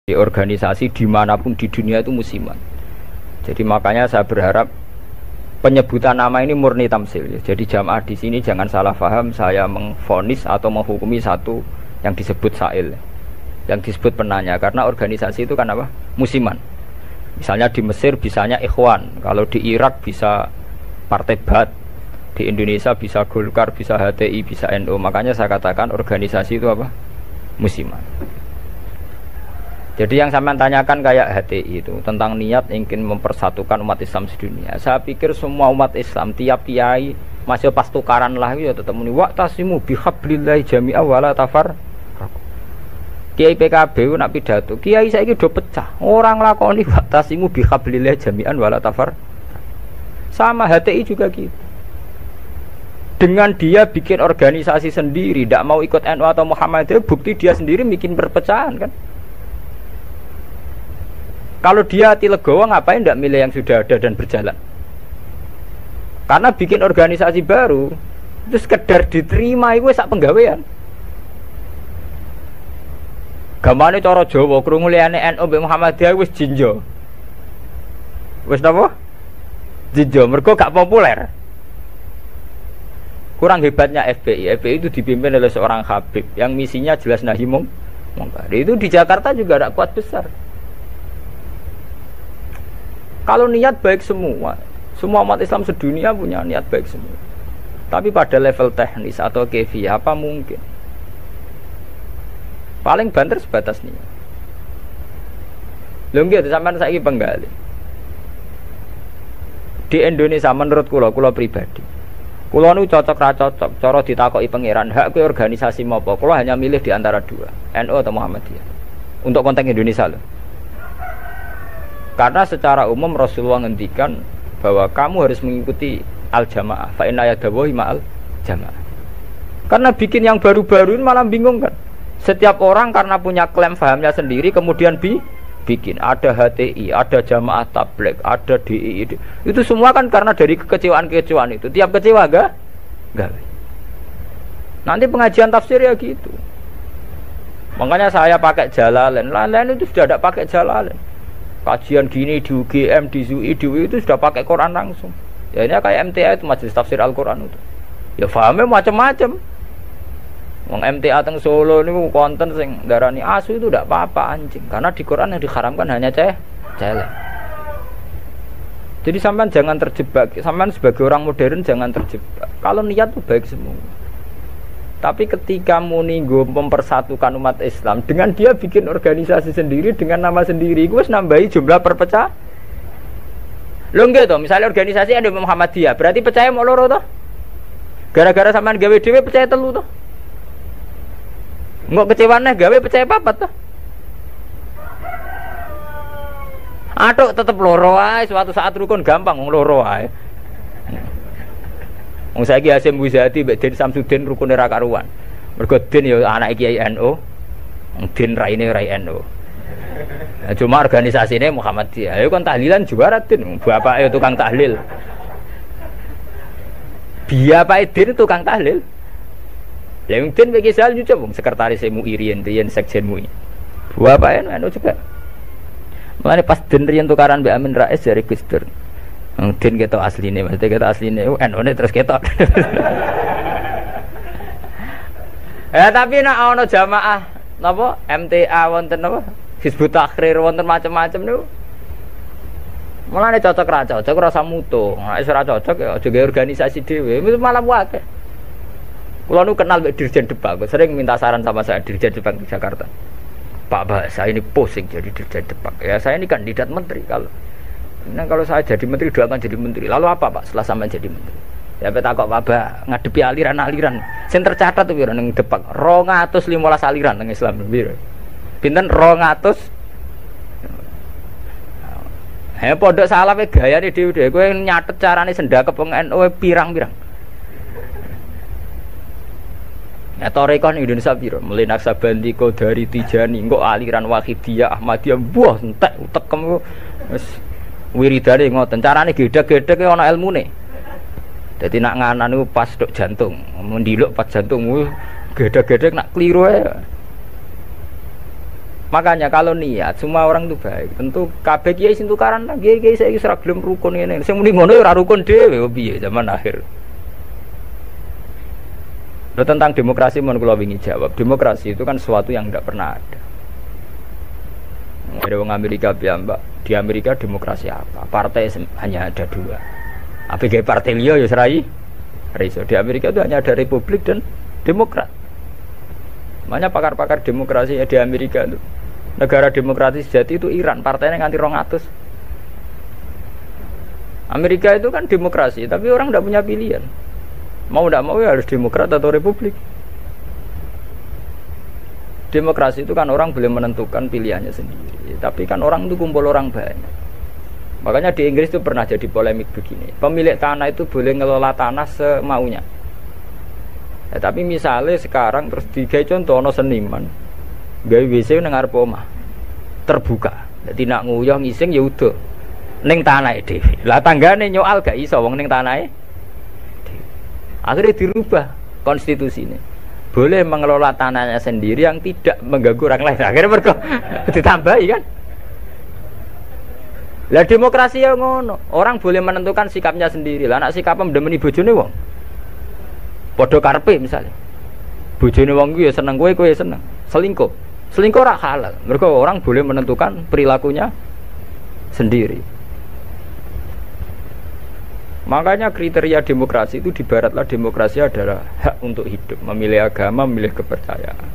Di organisasi dimanapun di dunia itu musiman. Jadi makanya saya berharap penyebutan nama ini murni tamsil. Jadi jamaah di sini jangan salah paham saya mengvonis atau menghukumi satu yang disebut sa'il, yang disebut penanya. Karena organisasi itu kan apa? Musiman. Misalnya di Mesir bisanya Ikhwan, kalau di Irak bisa Partai Ba'ath, di Indonesia bisa Golkar, bisa HTI, bisa NU. Makanya saya katakan organisasi itu apa? Musiman. Jadi yang sampean tanyakan kayak HTI itu tentang niat ingin mempersatukan umat Islam sedunia. Saya pikir semua umat Islam tiap kiai masih pas tukaran lah ya tetap muni waqtasimu bihablillahi jami'a wala tafar. Kiai PKB nak pidato, kiai saiki do pecah. Orang lakoni waqtasimu bihablillahi jami'an wala tafar. Sama HTI juga gitu. Dengan dia bikin organisasi sendiri, tidak mau ikut NU atau Muhammadiyah, bukti dia sendiri bikin perpecahan kan. Kalau dia hati legowo ngapain tidak milih yang sudah ada dan berjalan? Karena bikin organisasi baru itu sekedar diterima itu sak penggawean. Gamane cara Jawa krungu liyane NU mbek Muhammadiyah wis jinjo. Wis napa? Jinjo mergo gak populer. Kurang hebatnya FPI. FPI itu dipimpin oleh seorang Habib yang misinya jelas nahi mungkar. Itu di Jakarta juga ada kuat besar. Kalau niat baik semua umat Islam sedunia punya niat baik semua. Tapi pada level teknis atau kefiyah apa mungkin? Paling banter sebatas niat. Lho nggih sampean saiki penggali. Di Indonesia menurut kula pribadi. Kula nu cocok ra cocok cara ditakoki pangeran hak kuwi organisasi mopo. Kula hanya milih di antara dua, NU atau Muhammadiyah. Untuk konteks Indonesia loh. Karena secara umum Rasulullah ngendikan bahwa kamu harus mengikuti al-jamaah. Fa inna yadawahi ma'al jamaah. Karena bikin yang baru-baru ini malah bingung kan. Setiap orang karena punya klaim fahamnya sendiri kemudian bikin. Ada HTI, ada jamaah tabligh, ada DI. Itu semua kan karena dari kekecewaan-kekecewaan itu. Tiap kecewa enggak? Nanti pengajian tafsir ya gitu. Makanya saya pakai Jalalain. Lain-lain itu sudah ada pakai Jalalain. Kajian gini di UGM, di ZUI, di UI itu sudah pakai Quran langsung. Ya ini kayak MTA itu Majelis Tafsir Al-Quran itu. Ya fahamnya macam-macam. Wong MTA teng Solo niku konten sing darani asu itu tidak apa-apa anjing. Karena di Quran yang diharamkan hanya celek. Jadi sampean jangan terjebak. Sampean sebagai orang modern jangan terjebak. Kalau niat itu baik semua. Tapi ketika muninggo mempersatukan umat Islam dengan dia bikin organisasi sendiri dengan nama sendiri, gue nambahi jumlah perpecah. Lo enggak toh, misalnya organisasi ada Muhammadiyah, berarti percaya mau loro toh? Gara-gara sampean gawe dhewe percaya telu toh? Enggak kecewane gawe percaya papat toh? Aduh tetep loro ae, suatu saat rukun gampang wong loro ae. Wong saiki Hasyim Muzadi mbek Den Samsudin rukune ra karuan. Mergo Den ya anake Kiai NU, Den raine rai NU. Cuma organisasine Muhammadiyah. Ayo kon tahlilan juara Den, bapake tukang tahlil. Bapake Den tukang tahlil. Lah wong Den iki sal nyucup wong sekretaris MUI riyen sekjen MUI. Bapake NU juga. Mulane pas Den riyen tukaran mbek Amin Rais dari Gus Dur. Din ketok asline, maksudnya ketok asline NU-ne terus ketok. Ya tapi nek ana jamaah napa MTA wonten napa Hizbut Tahrir wonten macam-macam niku. Mulane cocok ra cocok ora usah mutu. Nek wis ora cocok ya aja gawe organisasi dhewe, itu malah wae. Kula nu kenal mbek Dirjen Depak, sering minta saran sama saya Dirjen Depak di Jakarta. Pak Bahasa ini pusing jadi Dirjen Depak. Ya saya ini kandidat menteri kalau saya jadi menteri doakan jadi menteri. Lalu apa Pak setelah sampai jadi menteri? Ya petakok Pak Bah ngadepi aliran-aliran. Sing tercatat tuh piro ning Depak 215 aliran teng Islam piro. Pinten 200. Pondok salafe gayane dhewe-dhewe kowe nyatet carane sendakep wong NU pirang-pirang. Ya tarekon Indonesia piro? Mulai Naksabandi Qadari Tijani engko aliran Wahidiyah Ahmadiyah buah entek utekem wis wiridane ngoten carane gedhe-gedhe ana ilmune. Dadi nak nganan niku pas tok jantung, mendiluk pas jantung gedhe-gedhe nak kliru ae. Makanya kalau niat semua orang itu baik. Tentu kabeh kiai sing tukaran kiai saiki ora gelem rukun ngene. Sing muni ngono ora rukun dhewe piye zaman akhir. Tentang demokrasi mohon kula wingi jawab. Demokrasi itu kan sesuatu yang tidak pernah ada. Ada orang Amerika piyambak. Di Amerika demokrasi apa? Partai hanya ada dua. Apa kayak partai liya ya serai? Riso. Di Amerika itu hanya ada republik dan demokrat. Makanya pakar-pakar demokrasi di Amerika itu negara demokratis sejati itu Iran, partainya nganti 200. Amerika itu kan demokrasi, tapi orang tidak punya pilihan. Mau tidak mau ya harus demokrat atau republik. Demokrasi itu kan orang boleh menentukan pilihannya sendiri, tapi kan orang itu kumpul orang banyak. Makanya di Inggris itu pernah jadi polemik begini. Pemilik tanah itu boleh ngelola tanah semaunya. Ya, tapi misalnya sekarang terus digawe contoh ono seniman gawe WC nang arep omah terbuka. Dadi nak nguyah ngising ya udah ning tanahe dhewe. Lah tanggane nyoal gak iso wong ning tanahe dhewe. Akhirnya dirubah konstitusinya. Boleh mengelola tanahnya sendiri yang tidak mengganggu orang lain. Akhirnya mergo ditambahi kan. Lah demokrasi ya ngono. Orang boleh menentukan sikapnya sendiri. Lah nek sikapnya mendemeni bojone wong. Padha karepe misalnya. Bojone wong ku ya seneng kowe ya seneng. Selingkuh. Selingkuh ora halal. Mergo orang boleh menentukan perilakunya sendiri. Makanya kriteria demokrasi itu di baratlah demokrasi adalah hak untuk hidup, memilih agama, memilih kepercayaan.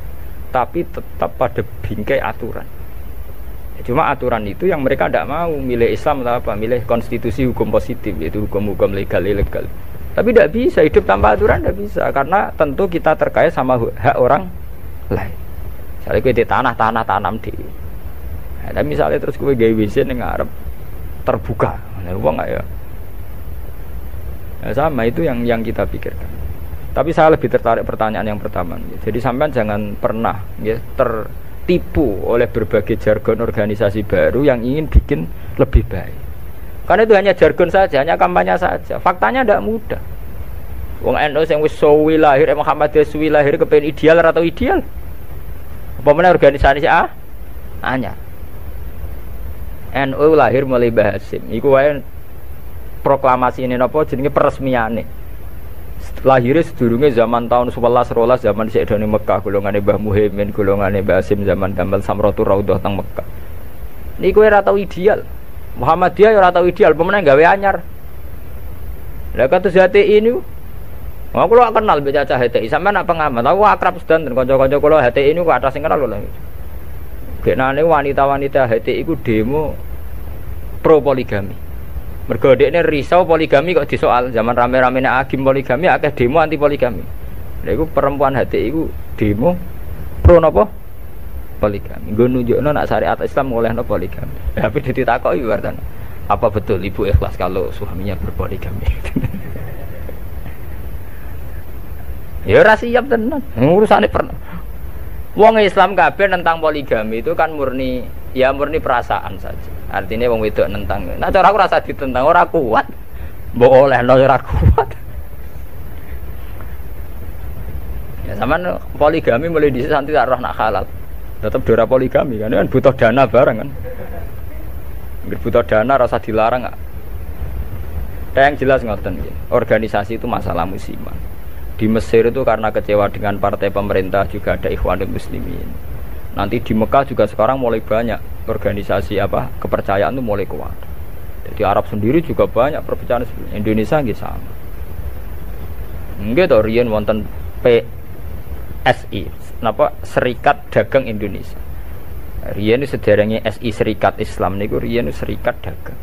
Tapi tetap pada bingkai aturan. Cuma aturan itu yang mereka tidak mau, milih Islam atau apa, milih konstitusi hukum positif, yaitu hukum-hukum legal ilegal. Tapi tidak bisa hidup tanpa aturan, tidak bisa karena tentu kita terkait sama hak orang lain. Misalnya gue di tanah tanam di. Nah, tapi misalnya terus gue gawe WC ning ngarep terbuka, nah, uang nggak ya? Nah, sama itu yang kita pikirkan. Tapi saya lebih tertarik pertanyaan yang pertama. Jadi sampean jangan pernah ya, tertipu oleh berbagai jargon organisasi baru yang ingin bikin lebih baik. Karena itu hanya jargon saja, hanya kampanye saja. Faktanya tidak mudah. Wong NU sing wis suwi lahir, Muhammadiyah suwi lahir kepen ideal atau ideal? Apa meneh organisasi anyar. NU lahir mulai Mbah Hasim. Iku wae proklamasi ini napa jenenge peresmiane. Lahirnya sedurunge zaman tahun 11 12 zaman Sayyidina Mekah, golongane Mbah Muhaimin, golongane Mbah Hasim zaman damel Samratul Raudhah teng Mekah. Niku ora tau ideal. Muhammadiyah ora tau ideal, pemenang gawe anyar. Lah kados HTI niku. Aku lho kenal mbek cacah HTI, sampean nak pengamat. Aku akrab sedanten kanca-kanca kula HTI niku atas sing kenal lho. Genane wanita-wanita HTI iku demo pro poligami. Mergo dekne risau poligami kok disoal zaman rame-ramene agim poligami akeh demo anti poligami. Lha iku perempuan HTI iku demo pro napa? Poligami. Nggo nunjukno nak syariat Islam ngolehno poligami. Tapi ditakoki wartan. Apa betul ibu ikhlas kalau suaminya berpoligami? Ya ora siap tenan. Urusane pernah. Wong Islam kabeh nentang poligami itu kan murni perasaan saja. Artinya wong wedok nentang. Nah cara aku rasa ditentang ora kuat. Mbok olehno ora kuat. Ya sampean poligami mulai dhisik santi tak roh nak halal. Tetap dora poligami kan butuh dana bareng kan. Butuh dana rasa dilarang enggak. Yang jelas ngoten nggih. Organisasi itu masalah musiman. Di Mesir itu karena kecewa dengan partai pemerintah juga ada Ikhwanul Muslimin. Nanti di Mekah juga sekarang mulai banyak organisasi kepercayaan itu mulai kuat. Jadi Arab sendiri juga banyak perpecahan. Indonesia nggih sama. Nggih to riyen wonten PSI, napa Serikat Dagang Indonesia. Riyen sederenge SI Serikat Islam niku riyen serikat dagang.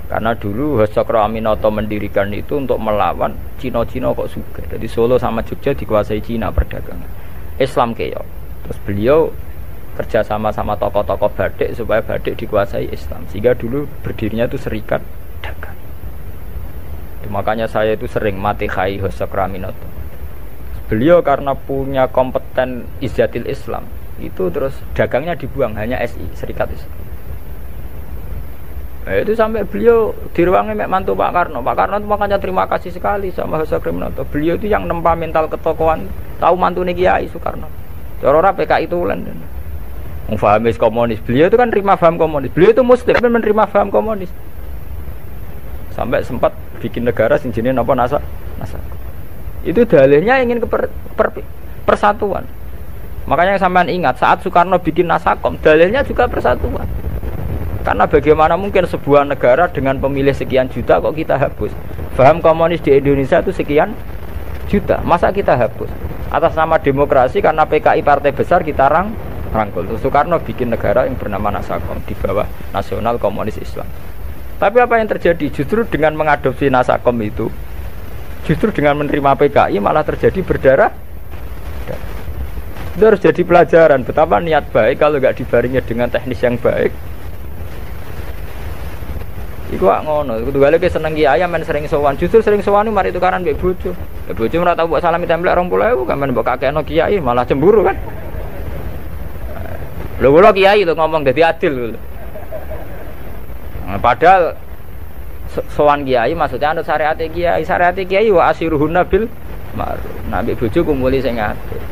Karena dulu Hasakro Aminoto mendirikan itu untuk melawan Cina-Cina kok suka. Jadi Solo sama Jogja dikuasai Cina perdagangan. Islam keok. Terus beliau kerja sama tokoh-tokoh batik supaya batik dikuasai Islam. Sehingga dulu berdirinya itu serikat dagang. Makanya saya itu sering mati khai Hasakro Aminoto. Beliau karena punya kompeten Izzatil Islam, itu terus dagangnya dibuang, hanya SI, Serikat Islam. Itu sampai beliau diruangi mek mantu Pak Karno. Pak Karno itu makanya terima kasih sekali sama Hasakro Aminoto. Beliau itu yang nempa mental ketokohan, tahu mantune Kiai Soekarno. Cara ora PKI tulen. Fahamis komunis. Beliau itu kan terima paham komunis. Beliau itu muslim tapi menerima paham komunis. Sampai sempat bikin negara sing jenenge napa Nasakom. Itu dalilnya ingin persatuan. Makanya sampean ingat saat Soekarno bikin Nasakom, dalilnya juga persatuan. Karena bagaimana mungkin sebuah negara dengan pemilih sekian juta kok kita hapus? Paham komunis di Indonesia itu sekian juta. Masa kita hapus? Atas nama demokrasi karena PKI partai besar kita rangkul. Soekarno bikin negara yang bernama Nasakom di bawah Nasional Komunis Islam. Tapi apa yang terjadi? Justru dengan mengadopsi Nasakom itu, justru dengan menerima PKI malah terjadi berdarah. Itu harus jadi pelajaran betapa niat baik kalau nggak dibaringi dengan teknis yang baik. Iku ngono, kudu gale ke seneng kiai men sering sowan. Justru sering sowan mari tukaran mbek bojo. Ya bojo ora tau mbok salami templek 20.000 kan men mbok kakekno kiai malah cemburu kan. Lho kula kiai lho ngomong dadi adil lho. Padahal sowan kiai maksudnya anut syariat kiai wa asiruhunna bil ma'ruf. Nah mbek bojo kumpuli sing apik.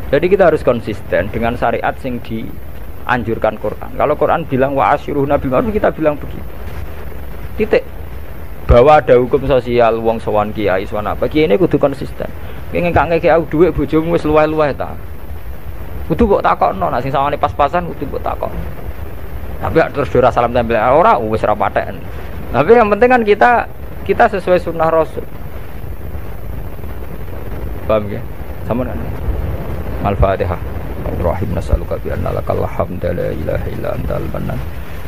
Jadi kita harus konsisten dengan syariat sing dianjurkan Quran. Kalau Quran bilang wa asiruhunna bil ma'ruf kita bilang begitu. Titik. Bahwa ada hukum sosial wong sowan kiai sowan apa kiai ini kudu konsisten. Pengen gak ngekek aku dhuwit bojomu wis luweh-luweh ta. Kudu mbok takokno nek sing sawane pas-pasan kudu mbok takokno. Tapi terus ora salam tempel ora wis ora paten. Tapi yang penting kan kita sesuai sunnah Rasul. Paham ya? Sama kan? Al-Fatihah. Rahim nasaluka bi anna lakal hamda la ilaha illa antal mannan.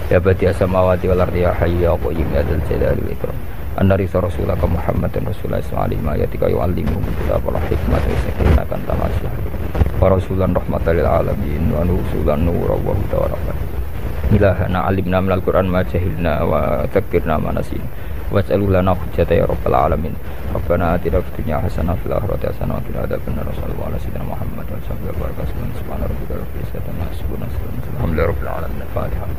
Ya badi'as samawati wal ardi ya hayyu ya qayyum ya dzal jalali wal ikram. Anna rasulaka Muhammadan rasulullah sallallahu alaihi wasallam yu'allimuhum kitab wal hikmah wa yuzakkihim kama tamasya. Wa rasulan rahmatan lil alamin wa nusulan nura wa huda wa rahmah. Ilahana alimna minal Qur'an ma jahilna wa dzakirna ma nasina waj'al lana hujjata ya rabbal alamin. Rabbana atina fid dunya hasanah wa fil akhirati hasanah wa qina adzabannar. Sallallahu alaihi wasallam Muhammad wa sallallahu alaihi wasallam. Subhana rabbika rabbil izzati amma yasifun. Alhamdulillahi rabbil alamin. Al-Fatihah.